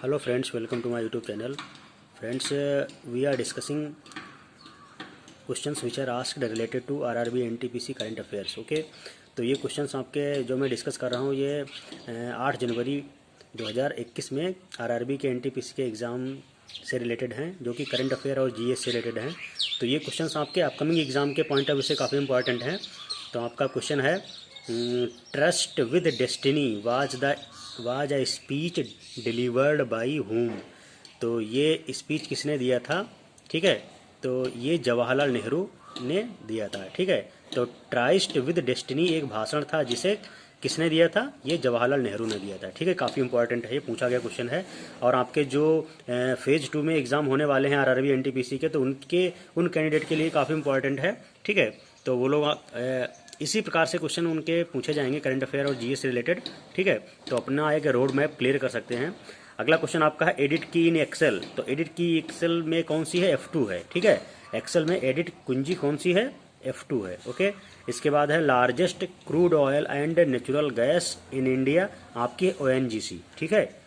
Hello friends, welcome to my YouTube channel. Friends, we are discussing questions which are asked related to RRB NTPC current affairs. Okay, तो ये questions आपके जो मैं discuss कर रहा हूँ ये 8 जनवरी 2021 में RRB के NTPC के एग्ज़ाम से रिलेटेड हैं, जो कि करंट अफेयर और जीएस से रिलेटेड हैं। तो ये क्वेश्चंस आपके अपकमिंग एग्ज़ाम के पॉइंट ऑफ व्यू से काफ़ी इंपॉर्टेंट हैं। तो आपका क्वेश्चन है, trust with destiny was a speech delivered by home. तो ये स्पीच किसने दिया था? ठीक है, तो ये जवाहरलाल नेहरू ने दिया था। ठीक है, तो ट्रस्ट विद डेस्टिनी एक भाषण था जिसे किसने दिया था? ये जवाहरलाल नेहरू ने दिया था। ठीक है, काफ़ी इंपॉर्टेंट है, ये पूछा गया क्वेश्चन है। और आपके जो फेज़ 2 में एग्ज़ाम होने वाले हैं आरआरबी एनटीपीसी के, तो उन कैंडिडेट के लिए काफ़ी इंपॉर्टेंट है। ठीक है, तो वो लोग इसी प्रकार से क्वेश्चन उनके पूछे जाएंगे करंट अफेयर और जीएस से रिलेटेड। ठीक है, तो अपना एक रोड मैप क्लियर कर सकते हैं। अगला क्वेश्चन आपका है, एडिट की इन एक्सेल। तो एडिट की एक्सेल में कौन सी है? F2 है। ठीक है, एक्सेल में एडिट कुंजी कौन सी है? F2 है। ओके, इसके बाद है largest crude oil and natural gas in India, आपकी ONGC। ठीक है,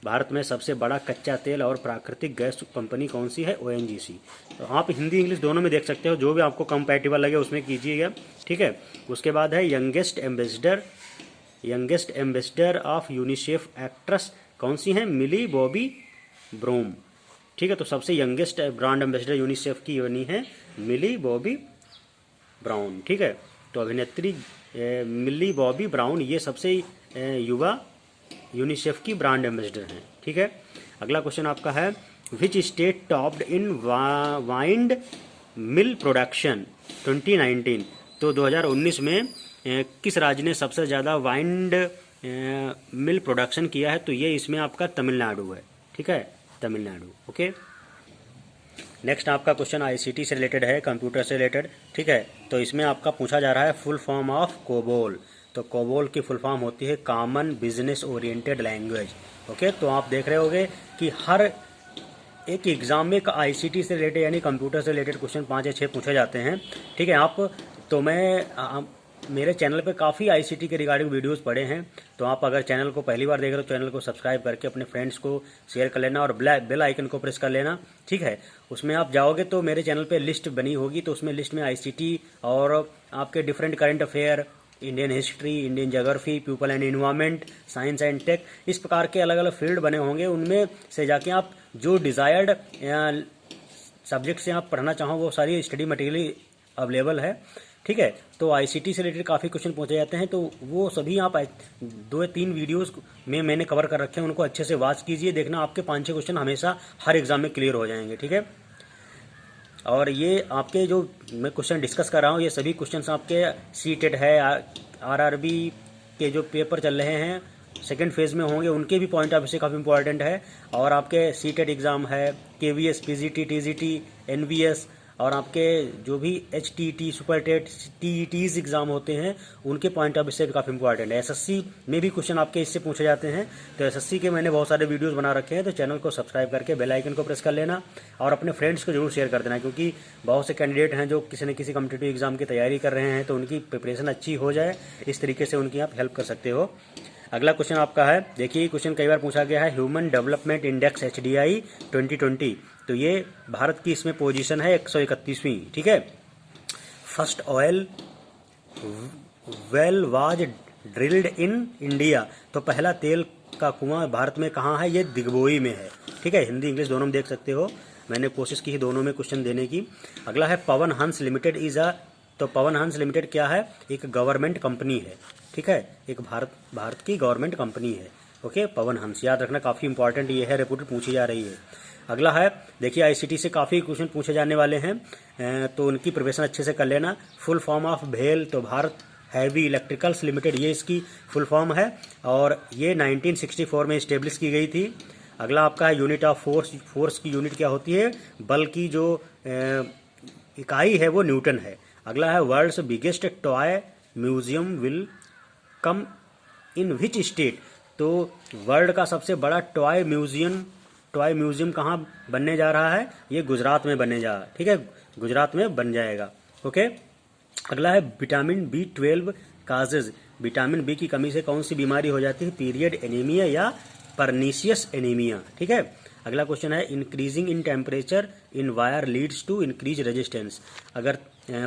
भारत में सबसे बड़ा कच्चा तेल और प्राकृतिक गैस कंपनी कौन सी है? ONGC। तो आप हिंदी इंग्लिश दोनों में देख सकते हो, जो भी आपको कंपैटिबल लगे उसमें कीजिएगा। ठीक है, उसके बाद है youngest ambassador of UNICEF actress कौन सी है? मिली बॉबी ब्रोम। ठीक है, तो सबसे यंगेस्ट ब्रांड एम्बेसडर यूनिसेफ की बनी है मिली बॉबी ब्राउन। ठीक है, तो अभिनेत्री मिली बॉबी ब्राउन ये सबसे युवा यूनिसेफ की ब्रांड एम्बेसडर हैं। ठीक है, अगला क्वेश्चन आपका है, which state topped in wind mill production 2019। तो 2019 में किस राज्य ने सबसे ज़्यादा वाइंड मिल प्रोडक्शन किया है? तो ये इसमें आपका तमिलनाडु है। ठीक है, तमिलनाडु। ओके, नेक्स्ट आपका क्वेश्चन आईसीटी से रिलेटेड है, कंप्यूटर से रिलेटेड। ठीक है, तो इसमें आपका पूछा जा रहा है फुल फॉर्म ऑफ कोबोल। तो कोबोल की फुल फॉर्म होती है common business oriented language. Okay, तो आप देख रहे होंगे कि हर एक एग्जाम में आईसीटी से रिलेटेड यानी कंप्यूटर से रिलेटेड क्वेश्चन 5 या 6 पूछे जाते हैं। ठीक है, तो मैं मेरे चैनल पे काफ़ी आईसीटी के रिगार्डिंग वीडियोस पड़े हैं। तो आप अगर चैनल को पहली बार देख रहे हो, चैनल को सब्सक्राइब करके अपने फ्रेंड्स को शेयर कर लेना और बेल आइकन को प्रेस कर लेना। ठीक है, उसमें आप जाओगे तो मेरे चैनल पे लिस्ट बनी होगी, तो उसमें लिस्ट में आईसीटी और आपके different current affair, Indian history, Indian geography, people and environment, science and tech, इस प्रकार के अलग अलग फील्ड बने होंगे। उनमें से जाके आप जो डिज़ायर्ड सब्जेक्ट से आप पढ़ना चाहो वो सारी स्टडी मटेरियल अवेलेबल है। ठीक है, तो आईसीटी से रिलेटेड काफ़ी क्वेश्चन पूछे जाते हैं, तो वो सभी आप 2 या 3 वीडियोस में मैंने कवर कर रखे हैं, उनको अच्छे से वॉच कीजिए। देखना आपके 5-6 क्वेश्चन हमेशा हर एग्जाम में क्लियर हो जाएंगे। ठीक है, और ये आपके जो मैं क्वेश्चन डिस्कस कर रहा हूँ ये सभी क्वेश्चंस आपके सीटेट है, आरआरबी के जो पेपर चल रहे हैं सेकंड फेज़ में होंगे, उनके भी पॉइंट ऑफ व्यू से काफ़ी इंपॉर्टेंट है। और आपके सीटेट एग्ज़ाम है, केवीएस, पीजीटी, टीजीटी, एनवीएस, और आपके जो भी एचटीटी, सुपर टेट, टीईटीज एग्ज़ाम होते हैं उनके पॉइंट ऑफ व्यू से भी काफ़ी इंपॉर्टेंट है। एसएससी में भी क्वेश्चन आपके इससे पूछे जाते हैं। तो एसएससी के मैंने बहुत सारे वीडियोस बना रखे हैं, तो चैनल को सब्सक्राइब करके बेल आइकन को प्रेस कर लेना और अपने फ्रेंड्स को जरूर शेयर कर देना, क्योंकि बहुत से कैंडिडेट हैं जो किसी न किसी कॉम्पिटिटिव एग्जाम की तैयारी कर रहे हैं, तो उनकी प्रिपरेशन अच्छी हो जाए इस तरीके से उनकी आप हेल्प कर सकते हो। अगला क्वेश्चन आपका है, देखिए क्वेश्चन कई बार पूछा गया है, ह्यूमन डेवलपमेंट इंडेक्स HDI 2020। तो ये भारत की इसमें पोजीशन है 131वीं। ठीक है, first oil well was drilled in India. तो पहला तेल का कुआं भारत में कहाँ है? ये दिग्बोई में है। ठीक है, हिंदी इंग्लिश दोनों में देख सकते हो, मैंने कोशिश की है दोनों में क्वेश्चन देने की। अगला है पवन हंस लिमिटेड तो पवन हंस लिमिटेड क्या है? एक गवर्नमेंट कंपनी है। ठीक है, एक भारत की गवर्नमेंट कंपनी है। ओके, पवन हंस याद रखना, काफ़ी इंपॉर्टेंट ये है, रिपोर्ट पूछी जा रही है। अगला है, देखिए आईसीटी से काफ़ी क्वेश्चन पूछे जाने वाले हैं, तो उनकी प्रिपरेशन अच्छे से कर लेना। फुल फॉर्म ऑफ भेल, तो भारत हैवी इलेक्ट्रिकल्स लिमिटेड ये इसकी फुल फॉर्म है, और ये 1964 में इस्टेब्लिश की गई थी। अगला आपका है यूनिट ऑफ फोर्स की यूनिट क्या होती है? बल की जो इकाई है वो न्यूटन है। अगला है, world's biggest toy museum will come in which state. तो वर्ल्ड का सबसे बड़ा टॉय म्यूजियम कहाँ बनने जा रहा है? ये गुजरात में बनने जा रहा है। ठीक है, गुजरात में बन जाएगा। ओके, अगला है vitamin B12 causes. Vitamin B की कमी से कौन सी बीमारी हो जाती है? पीरियड, एनीमिया या परनीशियस एनीमिया। ठीक है, अगला क्वेश्चन है increasing in temperature in wire leads to increase resistance. अगर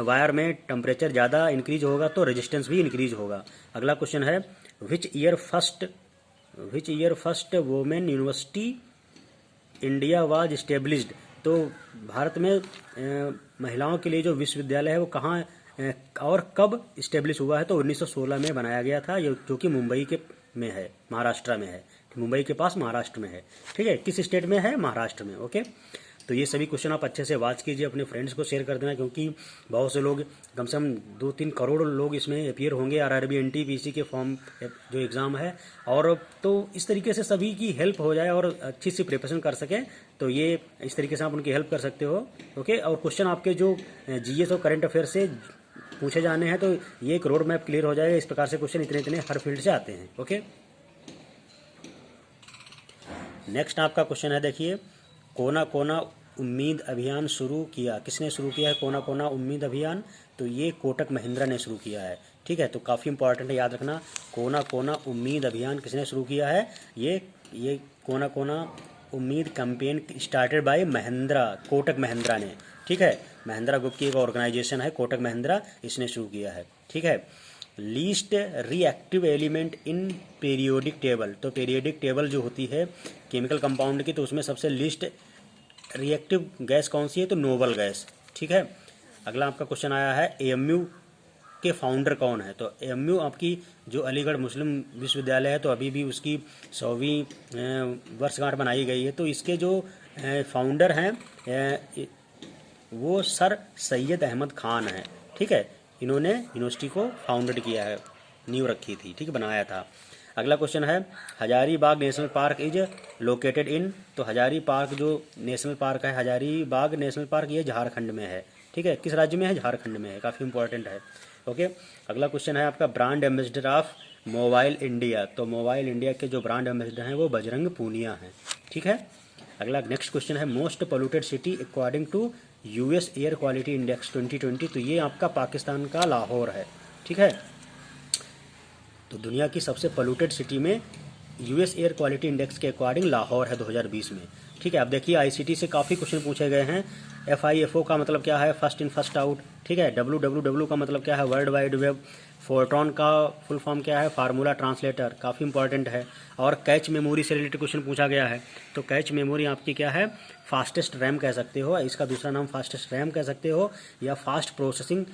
वायर में टेम्परेचर ज़्यादा इंक्रीज होगा तो रेजिस्टेंस भी इंक्रीज होगा। अगला क्वेश्चन है which year first women university India was established. तो भारत में महिलाओं के लिए जो विश्वविद्यालय है वो कहाँ और कब इस्टेब्लिश हुआ है, तो 1916 में बनाया गया था, जो कि मुंबई के में है, महाराष्ट्र में है, मुंबई के पास महाराष्ट्र में है। ठीक है, किस स्टेट में है, महाराष्ट्र में। ओके, तो ये सभी क्वेश्चन आप अच्छे से वाच कीजिए, अपने फ्रेंड्स को शेयर कर देना, क्योंकि बहुत से लोग, कम से कम 2-3 करोड़ लोग इसमें अपीयर होंगे आरआरबी एनटीपीसी के फॉर्म जो एग्ज़ाम है, और तो इस तरीके से सभी की हेल्प हो जाए और अच्छी सी प्रिपरेशन कर सकें, तो ये इस तरीके से आप उनकी हेल्प कर सकते हो। ओके, और क्वेश्चन आपके जो जीएस और करंट अफेयर से पूछे जाने हैं, तो ये एक रोड मैप क्लियर हो जाएगा। इस प्रकार से क्वेश्चन इतने इतने हर फील्ड से आते हैं। ओके, नेक्स्ट आपका क्वेश्चन है, देखिए, कोना कोना उम्मीद अभियान शुरू किया, किसने शुरू किया है कोना कोना उम्मीद अभियान? तो ये कोटक महिंद्रा ने शुरू किया है। ठीक है, तो काफ़ी इंपॉर्टेंट है, याद रखना, कोना कोना उम्मीद अभियान किसने शुरू किया है? ये कोना कोना उम्मीद campaign started by Mahindra, Kotak Mahindra ने। ठीक है, महिंद्रा ग्रुप की एक ऑर्गेनाइजेशन है कोटक महिंद्रा, इसने शुरू किया है। ठीक है, least reactive element in periodic table. तो पीरियोडिक टेबल जो होती है केमिकल कंपाउंड की, तो उसमें सबसे लीस्ट रिएक्टिव गैस कौन सी है? तो नोबल गैस। ठीक है, अगला आपका क्वेश्चन आया है एएमयू के फाउंडर कौन है? तो एएमयू आपकी जो अलीगढ़ मुस्लिम विश्वविद्यालय है, तो अभी भी उसकी 100वीं वर्षगांठ बनाई गई है। तो इसके जो फाउंडर हैं वो सर सैयद अहमद खान है। ठीक है, इन्होंने यूनिवर्सिटी को फाउंडेड किया है, नींव रखी थी, ठीक, बनाया था। अगला क्वेश्चन है Hazaribagh national park is located in. तो हजारी पार्क जो नेशनल पार्क है, हजारीबाग नेशनल पार्क, ये झारखंड में है। ठीक है, किस राज्य में है? झारखंड में है, काफ़ी इंपॉर्टेंट है। ओके, अगला क्वेश्चन है आपका brand ambassador of mobile India. तो मोबाइल इंडिया के जो ब्रांड एम्बेसडर हैं वो बजरंग पूनिया हैं। ठीक है, अगला नेक्स्ट क्वेश्चन है most polluted city according to US air quality index 2020। तो ये आपका पाकिस्तान का लाहौर है। ठीक है, तो दुनिया की सबसे पोल्यूटेड सिटी में यूएस एयर क्वालिटी इंडेक्स के अकॉर्डिंग लाहौर है 2020 में। ठीक है, आप देखिए आईसीटी से काफ़ी क्वेश्चन पूछे गए हैं। FIFO का मतलब क्या है? First in first out. ठीक है, WWW का मतलब क्या है? World wide web. फोर्ट्रॉन का फुल फॉर्म क्या है? फार्मूला ट्रांसलेटर, काफ़ी इंपॉर्टेंट है। और कैच मेमोरी से रिलेटेड क्वेश्चन पूछा गया है। तो कैच मेमोरी आपकी क्या है? फास्टेस्ट रैम कह सकते हो, इसका दूसरा नाम फास्टेस्ट रैम कह सकते हो, या फास्ट प्रोसेसिंग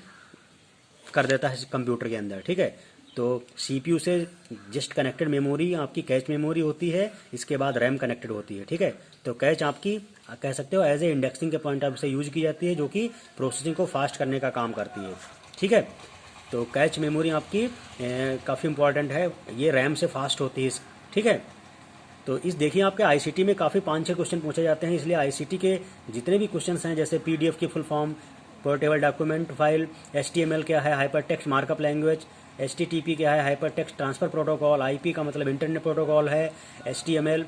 कर देता है कंप्यूटर के अंदर। ठीक है, तो CPU से जस्ट कनेक्टेड मेमोरी आपकी कैच मेमोरी होती है, इसके बाद रैम कनेक्टेड होती है। ठीक है, तो कैच आपकी कह सकते हो एज ए इंडेक्सिंग के पॉइंट ऑफ से यूज की जाती है, जो कि प्रोसेसिंग को फास्ट करने का काम करती है। ठीक है, तो कैच मेमोरी आपकी काफ़ी इंपॉर्टेंट है, ये रैम से फास्ट होती है। ठीक है, तो इस देखिए आपके आईसीटी में काफ़ी 5-6 क्वेश्चन पूछे जाते हैं, इसलिए आईसीटी के जितने भी क्वेश्चन हैं, जैसे PDF की full form, portable document file, HTML क्या है? Hyper text markup language, HTTP क्या है? Hyper text transfer protocol, IP का मतलब इंटरनेट प्रोटोकॉल है, HTML,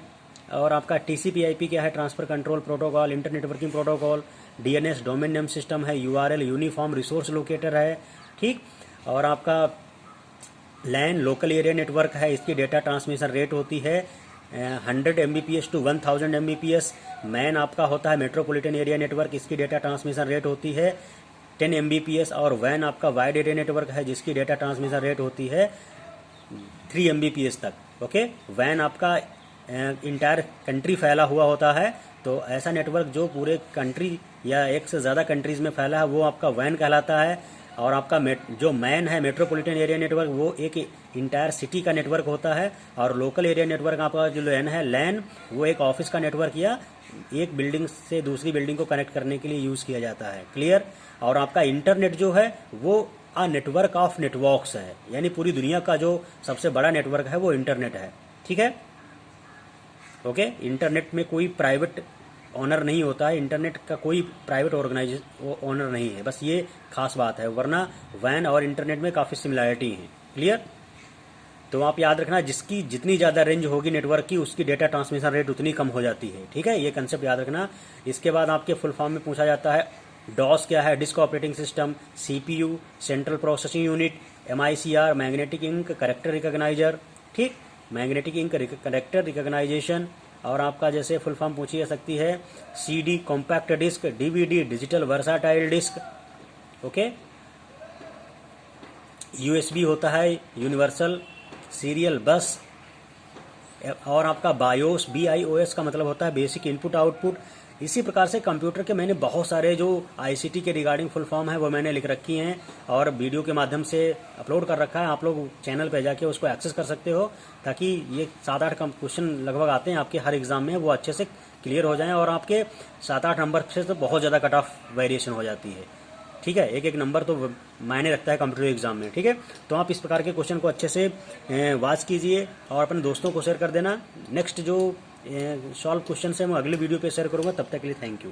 और आपका TCP/IP क्या है? Transfer control protocol, inter networking protocol, DNS domain name system है, URL यूनिफॉर्म रिसोर्स लोकेटर है। ठीक, और आपका LAN लोकल एरिया नेटवर्क है, इसकी डेटा ट्रांसमिशन रेट होती है 100 Mbps टू 1000 Mbps। मैन आपका होता है मेट्रोपॉलिटन एरिया नेटवर्क, इसकी डेटा ट्रांसमिशन रेट होती है 10 Mbps। और वैन आपका वाइड एरिया नेटवर्क है, जिसकी डेटा ट्रांसमिशन रेट होती है 3 Mbps तक। ओके, वैन आपका इंटायर कंट्री फैला हुआ होता है, तो ऐसा नेटवर्क जो पूरे कंट्री या एक से ज़्यादा कंट्रीज़ में फैला है वो आपका वैन कहलाता है। और आपका जो मैन है मेट्रोपॉलिटन एरिया नेटवर्क, वो एक इंटायर सिटी का नेटवर्क होता है। और लोकल एरिया नेटवर्क आपका जो लैन है, लैन, वो एक ऑफिस का नेटवर्क या एक बिल्डिंग से दूसरी बिल्डिंग को कनेक्ट करने के लिए यूज़ किया जाता है। क्लियर? और आपका इंटरनेट जो है वो नेटवर्क ऑफ नेटवर्क्स है, यानी पूरी दुनिया का जो सबसे बड़ा नेटवर्क है वो इंटरनेट है। ठीक है, ओके, इंटरनेट में कोई प्राइवेट ऑनर नहीं होता है, इंटरनेट का कोई प्राइवेट ऑर्गेनाइजेशन ऑनर नहीं है, बस ये खास बात है, वरना वैन और इंटरनेट में काफ़ी सिमिलैरिटी है। क्लियर? तो आप याद रखना, जिसकी जितनी ज़्यादा रेंज होगी नेटवर्क की, उसकी डेटा ट्रांसमिशन रेट उतनी कम हो जाती है। ठीक है, ये कंसेप्ट याद रखना। इसके बाद आपके फुल फॉर्म में पूछा जाता है डॉस क्या है? Disk operating system, CPU central processing unit, MICR magnetic ink character recogniser. ठीक, मैग्नेटिक इंक करेक्टर रिकॉग्नाइजेशन, और आपका जैसे फुल फॉर्म पूछी जा सकती है CD compact disc, DVD digital versatile disc, okay. USB होता है यूनिवर्सल सीरियल बस, और आपका बायोस BIOS का मतलब होता है बेसिक इनपुट आउटपुट। इसी प्रकार से कंप्यूटर के मैंने बहुत सारे जो ICT के रिगार्डिंग फुल फॉर्म है वो मैंने लिख रखी हैं और वीडियो के माध्यम से अपलोड कर रखा है। आप लोग चैनल पे जाके उसको एक्सेस कर सकते हो, ताकि ये 7-8 क्वेश्चन लगभग आते हैं आपके हर एग्जाम में, वो अच्छे से क्लियर हो जाएं और आपके 7-8 नंबर से तो बहुत ज़्यादा कट ऑफ वेरिएशन हो जाती है। ठीक है, एक एक नंबर तो मायने रखता है कंप्यूटर एग्जाम में। ठीक है, तो आप इस प्रकार के क्वेश्चन को अच्छे से वॉच कीजिए और अपने दोस्तों को शेयर कर देना। नेक्स्ट जो सॉल्व क्वेश्चन है मैं अगले वीडियो पे शेयर करूँगा। तब तक के लिए थैंक यू।